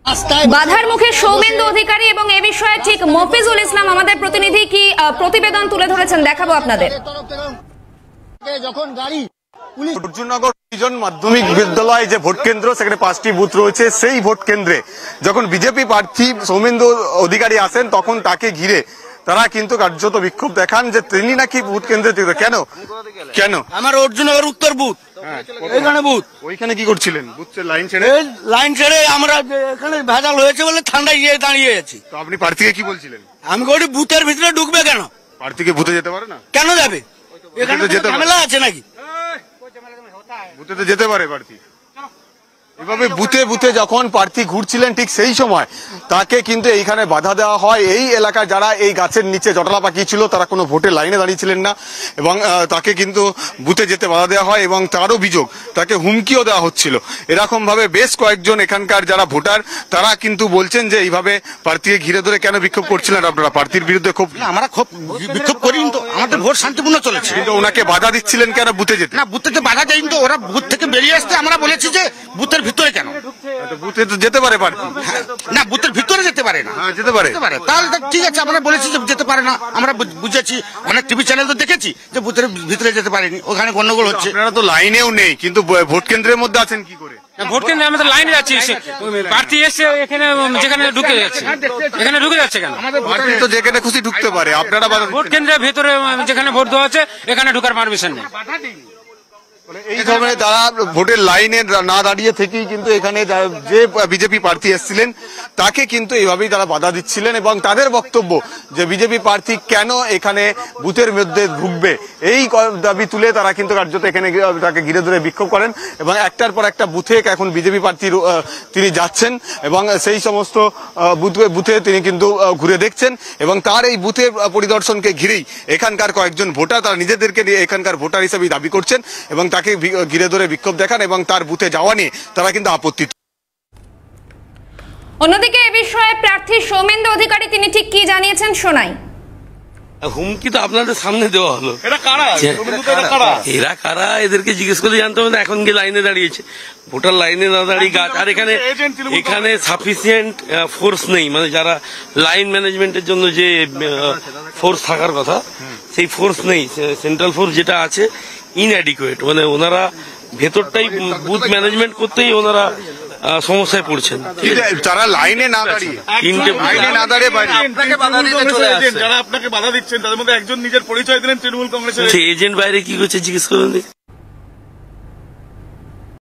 বাধার মুখে সৌমেন্দু অধিকারী এবং এ বিষয়ে ঠিক মফিজুল ইসলাম আমাদের প্রতিনিধি কি প্রতিবেদন তুলে ধরেছেন দেখাবো আপনাদের। যখন গাড়ি অর্জুননগর রিজন মাধ্যমিক বিদ্যালয় যে ভোট কেন্দ্র, সেখানে 5টি বুথ রয়েছে। সেই ভোট কেন্দ্রে যখন বিজেপি প্রার্থী সৌমেন্দু অধিকারী আসেন, তখন তাকে ঘিরে তারা কিন্তু কার্যত বিক্ষোভ দেখান যে তিনি নাকি ভোট কেন্দ্রে কেন কেন আমার অর্জুননগর উত্তর বুথ, এখানে বুথ, ওইখানে কি করছিলেন? বুথের লাইন ছেড়ে আমরা এখানে ভেজাল হয়েছে বলে ঠান্ডায় গিয়ে দাঁড়িয়ে আছি। তো আপনি প্রার্থীকে কি বলছিলেন? আমি বলি বুথের ভিতরে ঢুকবে কেন? প্রার্থীকে বুথে যেতে পারে না? কেন যাবে? এখানে ঝামেলা আছে নাকি? বুথে তো যেতে পারে প্রার্থী। এভাবে বুথে বুথে যখন প্রার্থী ঘুরছিলেন, ঠিক সেই সময় তাকে কিন্তু এইখানে বাধা দেওয়া হয়। এই এলাকার যারা এই গাছের নিচে জটলা পাকিয়েছিল, তারা কোনো ভোটের লাইনে দাঁড়িয়েছিলেন না এবং তাকে কিন্তু বুথে যেতে বাধা দেওয়া হয় এবং তার অভিযোগ তাকে হুমকিও দেওয়া হচ্ছিল। এরকম ভাবে বেশ কয়েকজন এখানকার যারা ভোটার, তারা কিন্তু বলছেন যে এইভাবে প্রার্থীকে ঘিরে ধরে কেন বিক্ষোভ করছিলেন আপনারা? প্রার্থীর বিরুদ্ধে ক্ষোভ? আমরা খুব বিক্ষোভ করিনি তো, আমাদের ভোট শান্তিপূর্ণ চলেছে। কিন্তু ওনাকে বাধা দিচ্ছিলেন কেন বুথে যেতে? না, বুথে বাধা দেয়নি তো, ওরা বুথ থেকে বেরিয়ে আসতে আমরা বলেছি যে বুথের ভিতরে কেন? বুথে তো যেতে পারে প্রার্থী। না, বুথের ভিতরে যেতে পারে না। যেতে পারে। তাহলে ঠিক আছে, আমরা বলেছি যে যেতে পারে না, আমরা বুঝেছি। অনেক টিভি চ্যানেল তো দেখেছি যে বুথের ভিতরে যেতে পারেনি, ওখানে গন্ডগোল হচ্ছে। আপনারা তো লাইনেও নেই, কিন্তু ভোট কেন্দ্রের মধ্যে আছেন কি করে? ভোট কেন্দ্রে আমাদের লাইনে যাচ্ছি, প্রার্থী এসে এখানে যেখানে ঢুকে যাচ্ছে, এখানে ঢুকে যাচ্ছে কেন? প্রার্থী তো যেখানে খুশি ঢুকতে পারে, আপনারা ভোট কেন্দ্রের ভেতরে যেখানে ভোট দেওয়া আছে এখানে ঢুকার পারমিশন নেই। এই ধরনের তারা ভোটের লাইনে না দাঁড়িয়ে থেকেই কিন্তু এখানে যে বিজেপি প্রার্থী এসেছিলেন তাকে কিন্তু এইভাবেই তারা বাধা দিচ্ছিলেন এবং তাদের বক্তব্য যে বিজেপি প্রার্থী কেন এখানে বুথের মধ্যে ঢুকবে, এই দাবি তুলে তারা কিন্তু কার্যত এখানে তাকে ঘিরে ধরে বিক্ষোভ করেন এবং একটার পর একটা বুথে এখন বিজেপি প্রার্থী তিনি যাচ্ছেন এবং সেই সমস্ত বুথে তিনি কিন্তু ঘুরে দেখছেন এবং তার এই বুথের পরিদর্শনকে ঘিরেই এখানকার কয়েকজন ভোটার তারা নিজেদেরকে নিয়ে এখানকার ভোটার হিসেবে দাবি করছেন এবং তাকে ঘিরে ধরে বিক্ষোভ দেখান এবং তার বুথে যাওয়া নিয়ে তারা কিন্তু আপত্তি। অন্যদিকে এ বিষয়ে প্রার্থী সৌমেন্দু অধিকারী তিনি ঠিক কি জানিয়েছেন শোনাই। হুমকি তো আপনাদের সামনে দেওয়া হলো। এরা কারা এদেরকে জিজ্ঞেস করে জানতে হবে না। এখন গিয়ে লাইনে দাঁড়িয়েছে, ভোটার লাইনে না দাঁড়িয়ে গাছ। আর এখানে সাফিসিয়েন্ট ফোর্স নেই, মানে যারা লাইন ম্যানেজমেন্টের জন্য যে ফোর্স থাকার কথা সেই ফোর্স নেই। সেন্ট্রাল ফোর্স যেটা আছে ইনঅ্যাডিকুয়েট, মানে ওনারা ভেতরটাই বুথ ম্যানেজমেন্ট করতেই ওনারা সমস্যায় পড়ছেন। যারা লাইনে না দাঁড়িয়ে যারা আপনাকে বাধা দিচ্ছেন তাদের মধ্যে একজন নিজের পরিচয় দিলেন তৃণমূল কংগ্রেসের এজেন্ট, বাইরে কি করছে জিজ্ঞেস করুন।